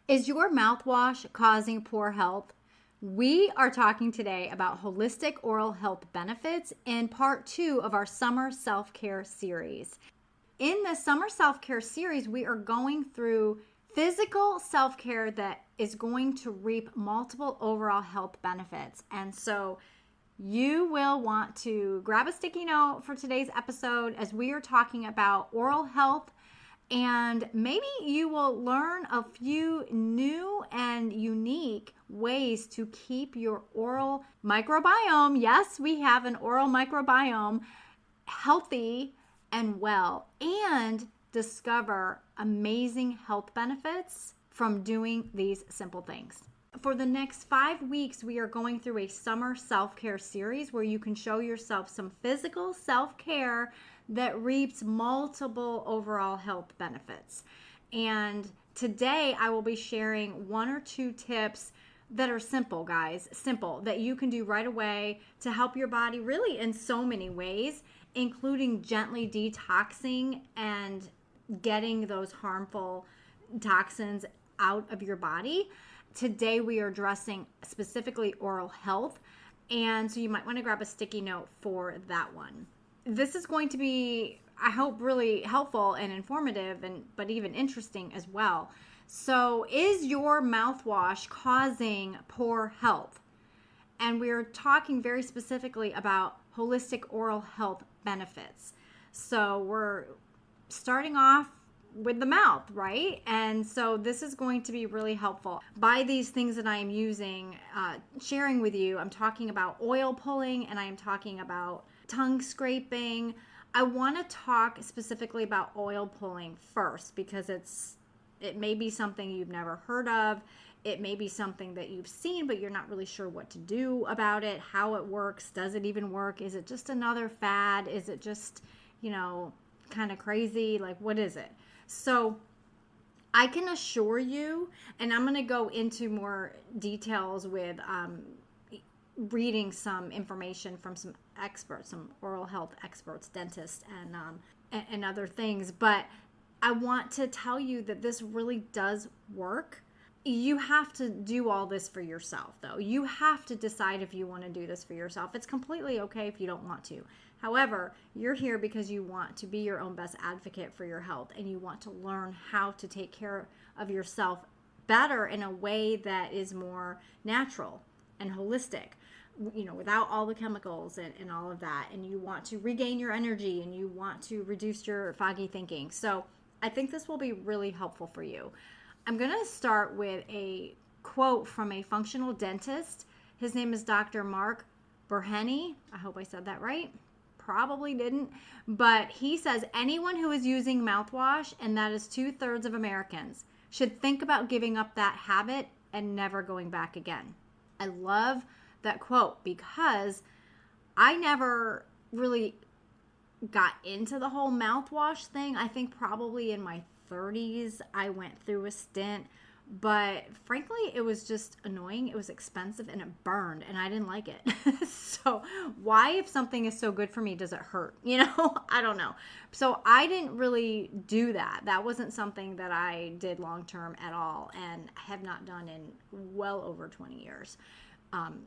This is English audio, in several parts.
Is your mouthwash causing poor health? We are talking today about holistic oral health benefits in part 2 of our summer self-care series. In the summer self-care series, we are going through physical self-care that is going to reap multiple overall health benefits. And so you will want to grab a sticky note for today's episode as we are talking about oral health. And maybe you will learn a few new and unique ways to keep your oral microbiome, yes, we have an oral microbiome, healthy and well, and discover amazing health benefits from doing these simple things. For the next 5 weeks, we are going through a summer self-care series where you can show yourself some physical self-care that reaps multiple overall health benefits. And today I will be sharing 1 or 2 tips that are simple, guys, simple, that you can do right away to help your body really in so many ways, including gently detoxing and getting those harmful toxins out of your body. Today we are addressing specifically oral health, and so you might want to grab a sticky note for that one. This is going to be, I hope, really helpful and informative, but even interesting as well. So, is your mouthwash causing poor health? And we're talking very specifically about holistic oral health benefits. So, we're starting off with the mouth, right? And so this is going to be really helpful. By these things that I am using, sharing with you, I'm talking about oil pulling and I am talking about tongue scraping. I want to talk specifically about oil pulling first because it may be something you've never heard of. It may be something that you've seen, but you're not really sure what to do about it, how it works. Does it even work? Is it just another fad? Is it just, kind of crazy? Like, what is it? So I can assure you, and I'm going to go into more details with reading some information from some experts, some oral health experts, dentists, and other things. But I want to tell you that this really does work. You have to do all this for yourself, though. You have to decide if you want to do this for yourself. It's completely okay if you don't want to. However, you're here because you want to be your own best advocate for your health and you want to learn how to take care of yourself better in a way that is more natural and holistic, without all the chemicals and all of that. And you want to regain your energy and you want to reduce your foggy thinking. So I think this will be really helpful for you. I'm going to start with a quote from a functional dentist. His name is Dr. Mark Burheny. I hope I said that right. Probably didn't. But he says anyone who is using mouthwash, and that is 2/3 of Americans, should think about giving up that habit and never going back again. I love that quote because I never really got into the whole mouthwash thing. I think probably in my 30s I went through a stint, but frankly it was just annoying. It was expensive and it burned and I didn't like it. So why, if something is so good for me, does it hurt? I don't know. So I didn't really do that. That wasn't something that I did long term at all and have not done in well over 20 years,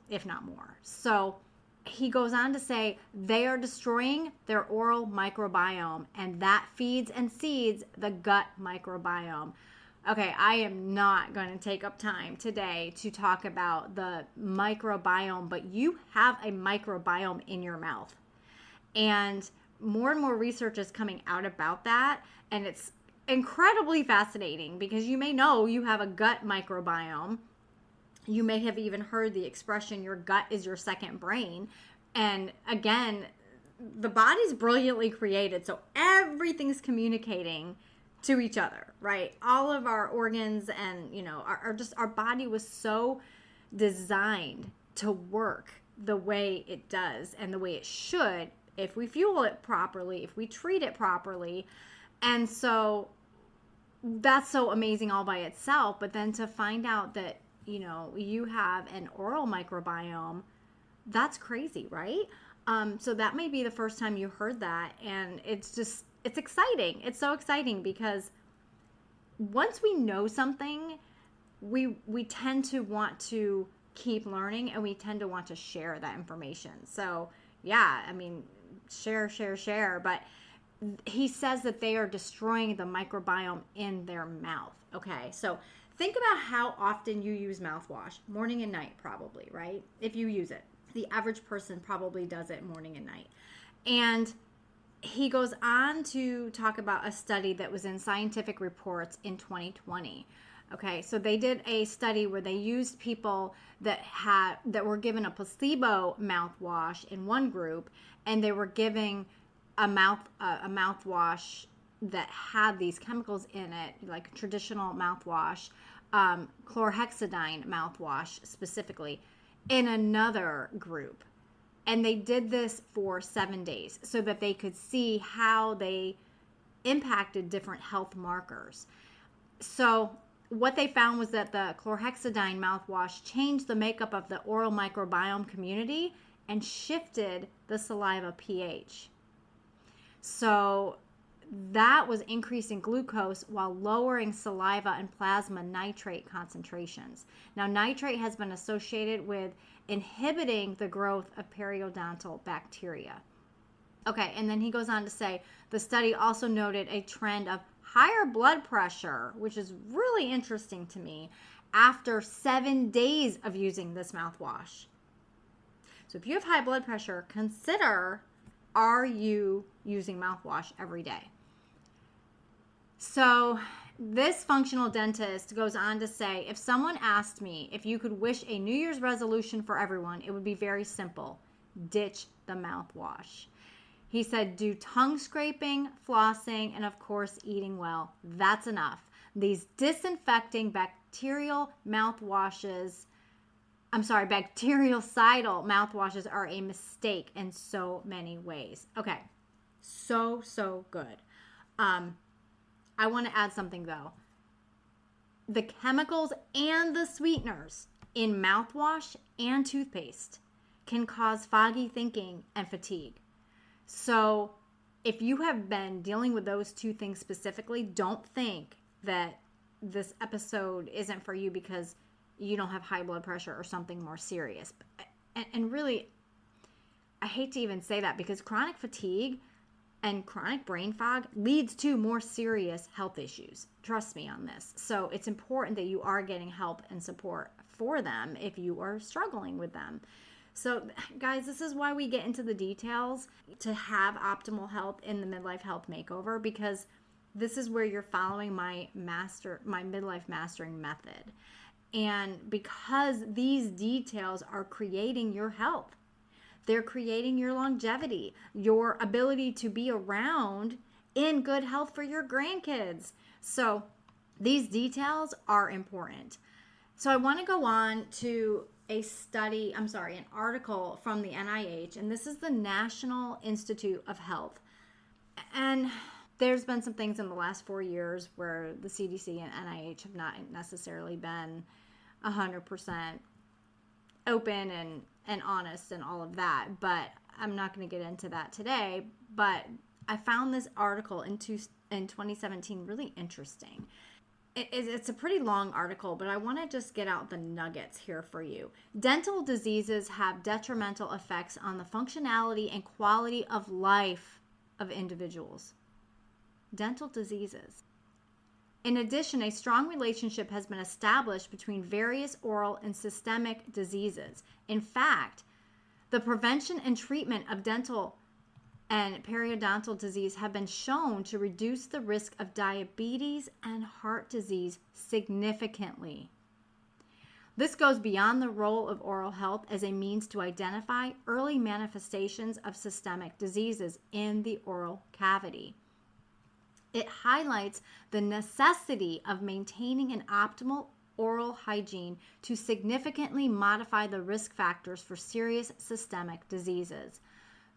if not more. So he goes on to say they are destroying their oral microbiome, and that feeds and seeds the gut microbiome. Okay, I am not going to take up time today to talk about the microbiome, but you have a microbiome in your mouth. And more research is coming out about that, and it's incredibly fascinating because you may know you have a gut microbiome. You may have even heard the expression, your gut is your second brain. And again, the body's brilliantly created, so everything's communicating to each other, right? All of our organs and, our body was so designed to work the way it does and the way it should if we fuel it properly, if we treat it properly. And so that's so amazing all by itself. But then to find out that, you have an oral microbiome, that's crazy, right? So that may be the first time you heard that. And it's exciting. It's so exciting because once we know something, we tend to want to keep learning, and we tend to want to share that information. So yeah, I mean, share. But he says that they are destroying the microbiome in their mouth. Okay, so think about how often you use mouthwash, morning and night probably, right? If you use it. The average person probably does it morning and night. And he goes on to talk about a study that was in Scientific Reports in 2020. Okay, so they did a study where they used people that were given a placebo mouthwash in one group, and they were giving a mouthwash that had these chemicals in it, like traditional mouthwash, chlorhexidine mouthwash specifically, in another group. And they did this for 7 days so that they could see how they impacted different health markers. So what they found was that the chlorhexidine mouthwash changed the makeup of the oral microbiome community and shifted the saliva pH. So that was increasing glucose while lowering saliva and plasma nitrate concentrations. Now, nitrate has been associated with inhibiting the growth of periodontal bacteria. Okay, and then he goes on to say the study also noted a trend of higher blood pressure, which is really interesting to me, after 7 days of using this mouthwash. So if you have high blood pressure, consider, are you using mouthwash every day? So this functional dentist goes on to say, if someone asked me if you could wish a New Year's resolution for everyone, it would be very simple. Ditch the mouthwash. He said, do tongue scraping, flossing, and of course, eating well. That's enough. These disinfecting bactericidal mouthwashes are a mistake in so many ways. Okay, so good. I want to add something though. The chemicals and the sweeteners in mouthwash and toothpaste can cause foggy thinking and fatigue. So if you have been dealing with those two things specifically, don't think that this episode isn't for you because you don't have high blood pressure or something more serious. And really, I hate to even say that because chronic fatigue and chronic brain fog leads to more serious health issues. Trust me on this. So it's important that you are getting help and support for them if you are struggling with them. So guys, this is why we get into the details to have optimal health in the Midlife Health Makeover, because this is where you're following my midlife mastering method. And because these details are creating your health, they're creating your longevity, your ability to be around in good health for your grandkids. So these details are important. So I want to go on to an article from the NIH, and this is the National Institute of Health. And there's been some things in the last 4 years where the CDC and NIH have not necessarily been 100% open and honest and all of that, but I'm not going to get into that today. But I found this article in 2017 really interesting. It's a pretty long article, but I want to just get out the nuggets here for you. Dental diseases have detrimental effects on the functionality and quality of life of individuals. Dental diseases. In addition, a strong relationship has been established between various oral and systemic diseases. In fact, the prevention and treatment of dental and periodontal disease have been shown to reduce the risk of diabetes and heart disease significantly. This goes beyond the role of oral health as a means to identify early manifestations of systemic diseases in the oral cavity. It highlights the necessity of maintaining an optimal oral hygiene to significantly modify the risk factors for serious systemic diseases.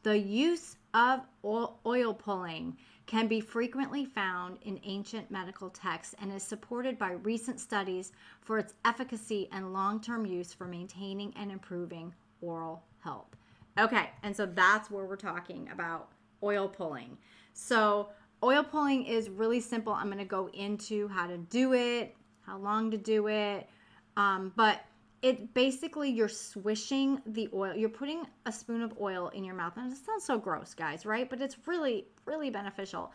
The use of oil pulling can be frequently found in ancient medical texts and is supported by recent studies for its efficacy and long-term use for maintaining and improving oral health. Okay, and so that's where we're talking about oil pulling. So oil pulling is really simple. I'm going to go into how to do it, how long to do it. But it basically, you're swishing the oil. You're putting a spoon of oil in your mouth. And it sounds so gross, guys, right? But it's really, really beneficial.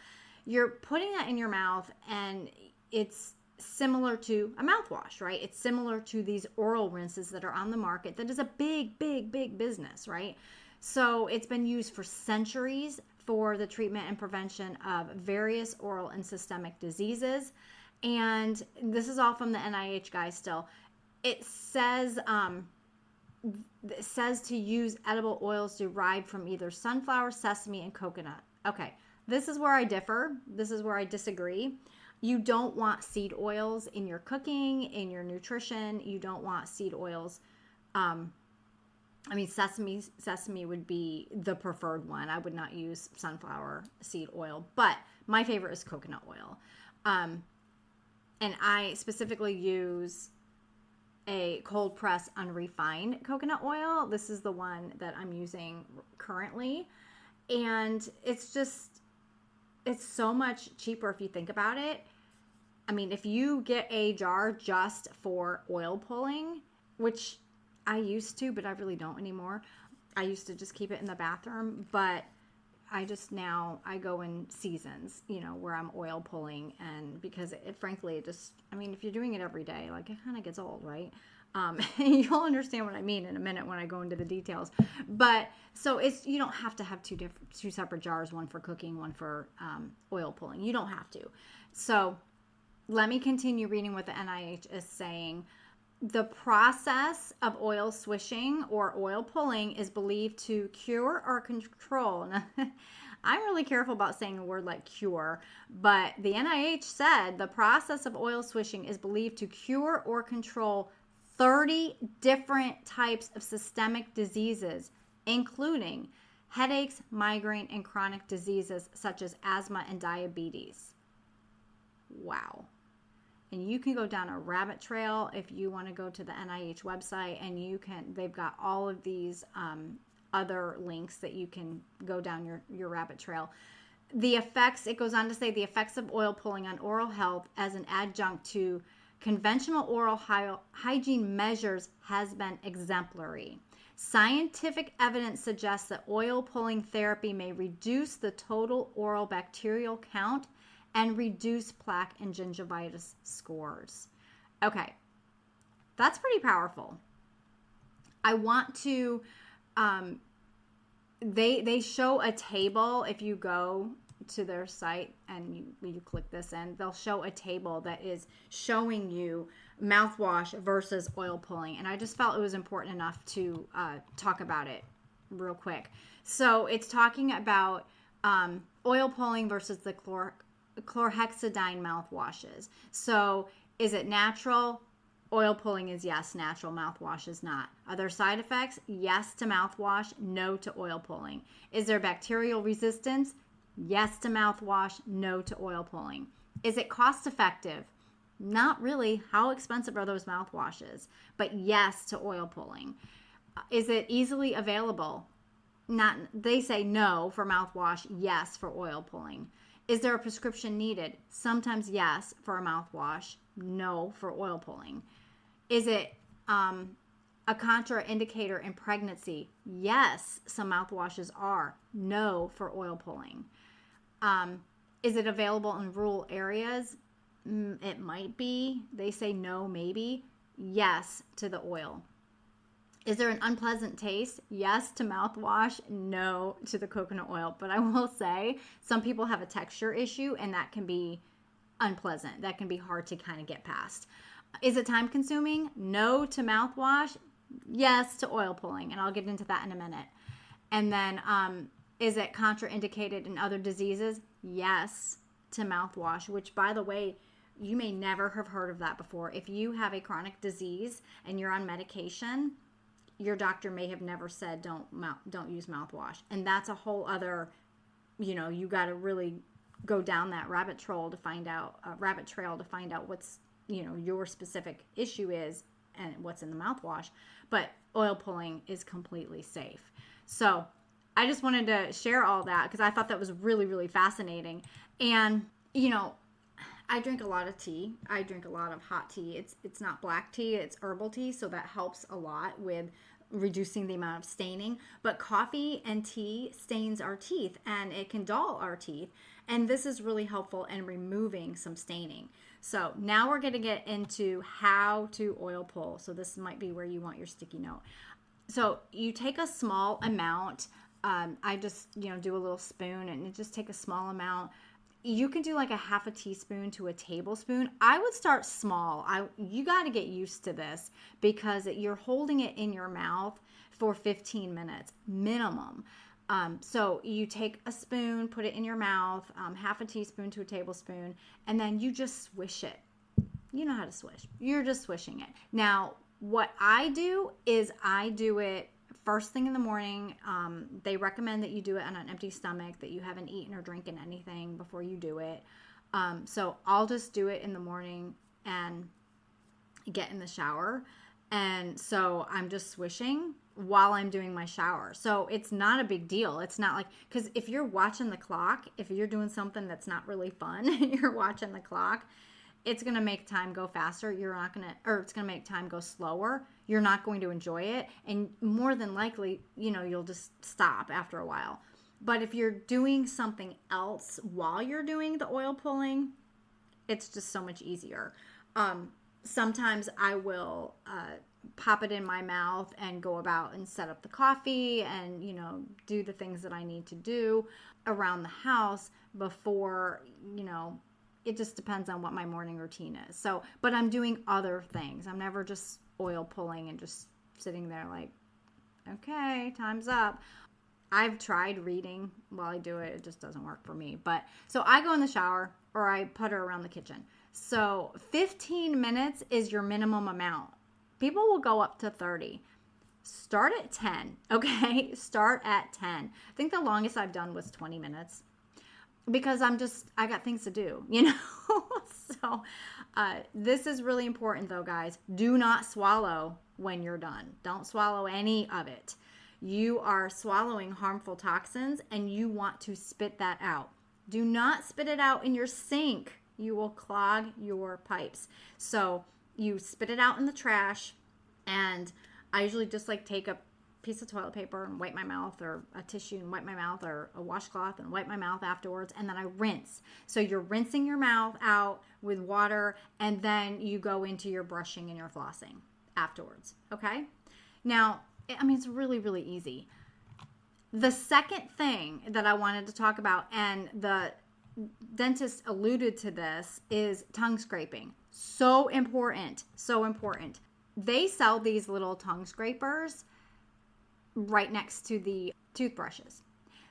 You're putting that in your mouth, and it's similar to a mouthwash, right? It's similar to these oral rinses that are on the market. That is a big, big, big business, right? So it's been used for centuries for the treatment and prevention of various oral and systemic diseases. And this is all from the NIH, guys, still. It says to use edible oils derived from either sunflower, sesame, and coconut. Okay, this is where I differ. This is where I disagree. You don't want seed oils in your cooking, in your nutrition. You don't want seed oils. Sesame would be the preferred one. I would not use sunflower seed oil, but my favorite is coconut oil. And I specifically use a cold press unrefined coconut oil. This is the one that I'm using currently. And it's so much cheaper if you think about it. I mean, if you get a jar just for oil pulling, which I used to, but I really don't anymore. I used to just keep it in the bathroom, but I go in seasons, where I'm oil pulling, and because frankly, if you're doing it every day, like, it kind of gets old, right? You'll understand what I mean in a minute when I go into the details. But so you don't have to have two separate jars, one for cooking, one for oil pulling. You don't have to. So let me continue reading what the NIH is saying. The process of oil swishing or oil pulling is believed to cure or control. Now, I'm really careful about saying a word like cure, but the NIH said the process of oil swishing is believed to cure or control 30 different types of systemic diseases, including headaches, migraine, and chronic diseases such as asthma and diabetes. Wow. And you can go down a rabbit trail if you want to go to the NIH website, and they've got all of these other links that you can go down your rabbit trail. It goes on to say the effects of oil pulling on oral health as an adjunct to conventional oral hygiene measures has been exemplary. Scientific evidence suggests that oil pulling therapy may reduce the total oral bacterial count and reduce plaque and gingivitis scores. Okay, that's pretty powerful. I want to, they show a table. If you go to their site and you click this in, they'll show a table that is showing you mouthwash versus oil pulling. And I just felt it was important enough to talk about it real quick. So it's talking about oil pulling versus the chlorhexidine mouthwashes. So is it natural? Oil pulling is yes, natural. Mouthwash is not. Are there side effects? Yes to mouthwash, no to oil pulling. Is there bacterial resistance? Yes to mouthwash, no to oil pulling. Is it cost effective? Not really. How expensive are those mouthwashes? But yes to oil pulling. Is it easily available? They say no for mouthwash, yes for oil pulling. Is there a prescription needed? Sometimes yes for a mouthwash, no for oil pulling. Is it a contraindicator in pregnancy? Yes, some mouthwashes are. No for oil pulling. Is it available in rural areas? It might be. They say no, maybe. Yes to the oil. Is there an unpleasant taste? Yes to mouthwash, no to the coconut oil. But I will say some people have a texture issue, and that can be unpleasant. That can be hard to kind of get past. Is it time consuming? No to mouthwash, yes to oil pulling. And I'll get into that in a minute. And then is it contraindicated in other diseases? Yes to mouthwash, which, by the way, you may never have heard of that before. If you have a chronic disease and you're on medication, your doctor may have never said don't use mouthwash. And that's a whole other, you got to really go down that rabbit trail to find out what's, your specific issue is and what's in the mouthwash. But oil pulling is completely safe. So I just wanted to share all that because I thought that was really, really fascinating. And, I drink a lot of tea. I drink a lot of hot tea. It's not black tea, it's herbal tea, so that helps a lot with reducing the amount of staining. But coffee and tea stains our teeth and it can dull our teeth. And this is really helpful in removing some staining. So now we're going to get into how to oil pull. So this might be where you want your sticky note. So you take a small amount. I just, do a little spoon and just take a small amount. You can do like a half a teaspoon to a tablespoon. I would start small. You got to get used to this because you're holding it in your mouth for 15 minutes minimum. So you take a spoon, put it in your mouth, half a teaspoon to a tablespoon, and then you just swish it. You know how to swish. You're just swishing it. Now, what I do is I do it first thing in the morning. They recommend that you do it on an empty stomach, that you haven't eaten or drinking anything before you do it. So I'll just do it in the morning and get in the shower. And so I'm just swishing while I'm doing my shower. So it's not a big deal. It's not like, because if you're watching the clock, if you're doing something that's not really fun and you're watching the clock, it's going to make time go faster. It's going to make time go slower. You're not going to enjoy it. And more than likely, you'll just stop after a while. But if you're doing something else while you're doing the oil pulling, it's just so much easier. Sometimes I will pop it in my mouth and go about and set up the coffee and, do the things that I need to do around the house before, it just depends on what my morning routine is. So, but I'm doing other things. I'm never just oil pulling and just sitting there like, okay, time's up. I've tried reading while I do it. It just doesn't work for me. But so I go in the shower or I putter around the kitchen. So 15 minutes is your minimum amount. People will go up to 30. Start at 10, okay? Start at 10. I think the longest I've done was 20 minutes. Because I got things to do, So this is really important though, guys. Do not swallow when you're done. Don't swallow any of it. You are swallowing harmful toxins and you want to spit that out. Do not spit it out in your sink. You will clog your pipes. So you spit it out in the trash, and I usually just take a piece of toilet paper and wipe my mouth, or a tissue and wipe my mouth, or a washcloth and wipe my mouth afterwards, and then I rinse. So you're rinsing your mouth out with water, and then you go into your brushing and your flossing afterwards, okay? Now, it's really, really easy. The second thing that I wanted to talk about, and the dentist alluded to this, is tongue scraping. So important, so important. They sell these little tongue scrapers right next to the toothbrushes.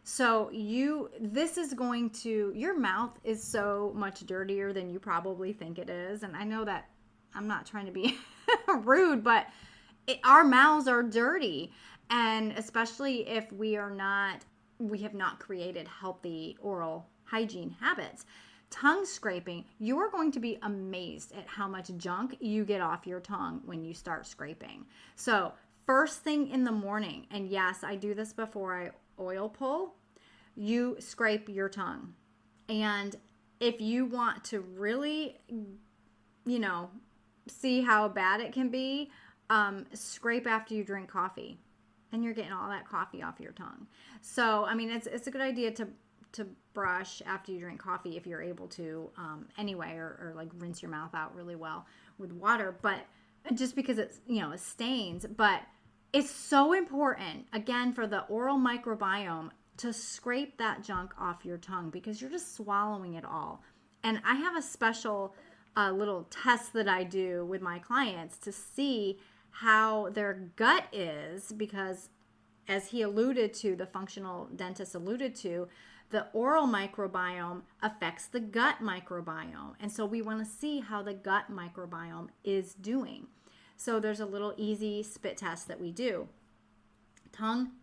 So your mouth is so much dirtier than you probably think it is. And I know that I'm not trying to be rude, but our mouths are dirty. And especially if we have not created healthy oral hygiene habits. Tongue scraping, you are going to be amazed at how much junk you get off your tongue when you start scraping. So first thing in the morning, and yes, I do this before I oil pull, you scrape your tongue. And if you want to really, see how bad it can be, scrape after you drink coffee. And you're getting all that coffee off your tongue. So, it's a good idea to brush after you drink coffee if you're able to, anyway, or rinse your mouth out really well with water. But just because it stains, but it's so important, again, for the oral microbiome to scrape that junk off your tongue because you're just swallowing it all. And I have a special little test that I do with my clients to see how their gut is, because as the functional dentist alluded to, the oral microbiome affects the gut microbiome. And so we want to see how the gut microbiome is doing. So there's a little easy spit test that we do.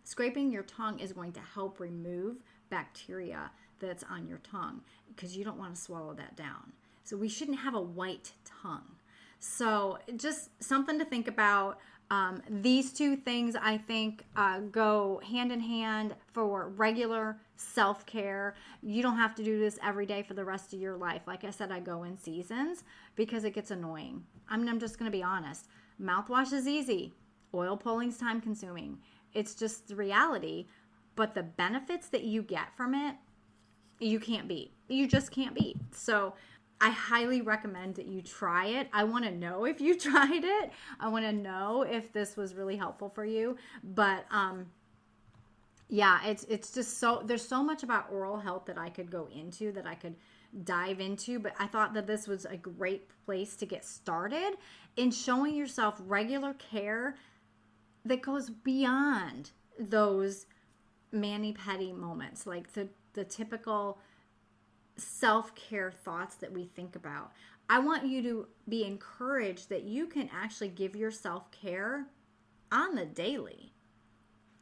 Scraping your tongue is going to help remove bacteria that's on your tongue because you don't want to swallow that down. So we shouldn't have a white tongue. So just something to think about. These two things, I think, go hand in hand for regular self-care. You don't have to do this every day for the rest of your life. Like I said, I go in seasons because it gets annoying. I'm just going to be honest. Mouthwash is easy. Oil pulling is time consuming. It's just the reality. But the benefits that you get from it, you can't beat. You just can't beat. So I highly recommend that you try it. I want to know if you tried it. I want to know if this was really helpful for you. But yeah, it's just there's so much about oral health that I could go into, that I could dive into. But I thought that this was a great place to get started in showing yourself regular care that goes beyond those mani-pedi moments, like the typical self-care thoughts that we think about. I want you to be encouraged that you can actually give yourself care on the daily.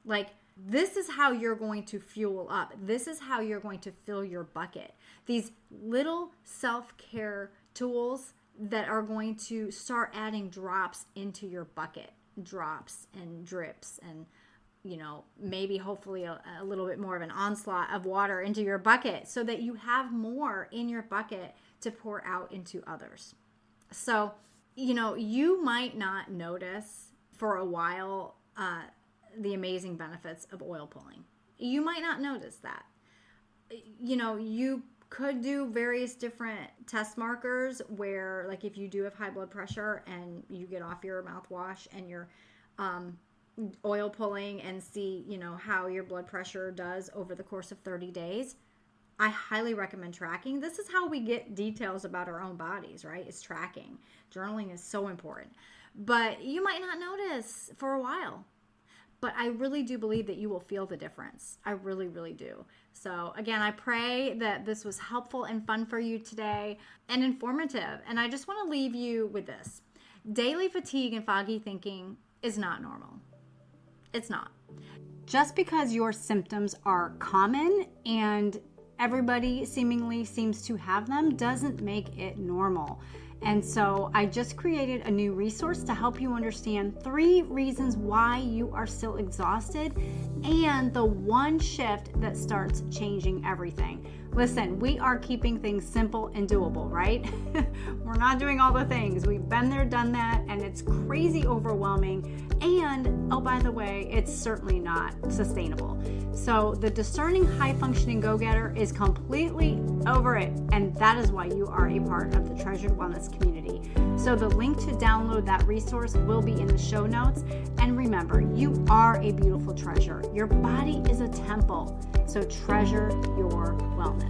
Like, this is how you're going to fuel up. This is how you're going to fill your bucket. These little self-care tools that are going to start adding drops into your bucket. Drops and drips and, maybe hopefully a little bit more of an onslaught of water into your bucket so that you have more in your bucket to pour out into others. So, you might not notice for a while the amazing benefits of oil pulling. You might not notice that. You could do various different test markers where, like, if you do have high blood pressure and you get off your mouthwash and your oil pulling and see, how your blood pressure does over the course of 30 days. I highly recommend tracking. This is how we get details about our own bodies, right? It's tracking. Journaling is so important. But you might not notice for a while. But I really do believe that you will feel the difference. I really, really do. So again, I pray that this was helpful and fun for you today and informative. And I just want to leave you with this. Daily fatigue and foggy thinking is not normal. It's not. Just because your symptoms are common and everybody seemingly seems to have them doesn't make it normal. And so I just created a new resource to help you understand 3 reasons why you are still exhausted and the one shift that starts changing everything. Listen, we are keeping things simple and doable, right? We're not doing all the things. We've been there, done that, and it's crazy overwhelming. And, oh, by the way, it's certainly not sustainable. So the discerning, high-functioning go-getter is completely over it, and that is why you are a part of the Treasured Wellness community. So the link to download that resource will be in the show notes. And remember, you are a beautiful treasure. Your body is a temple, so treasure your wellness.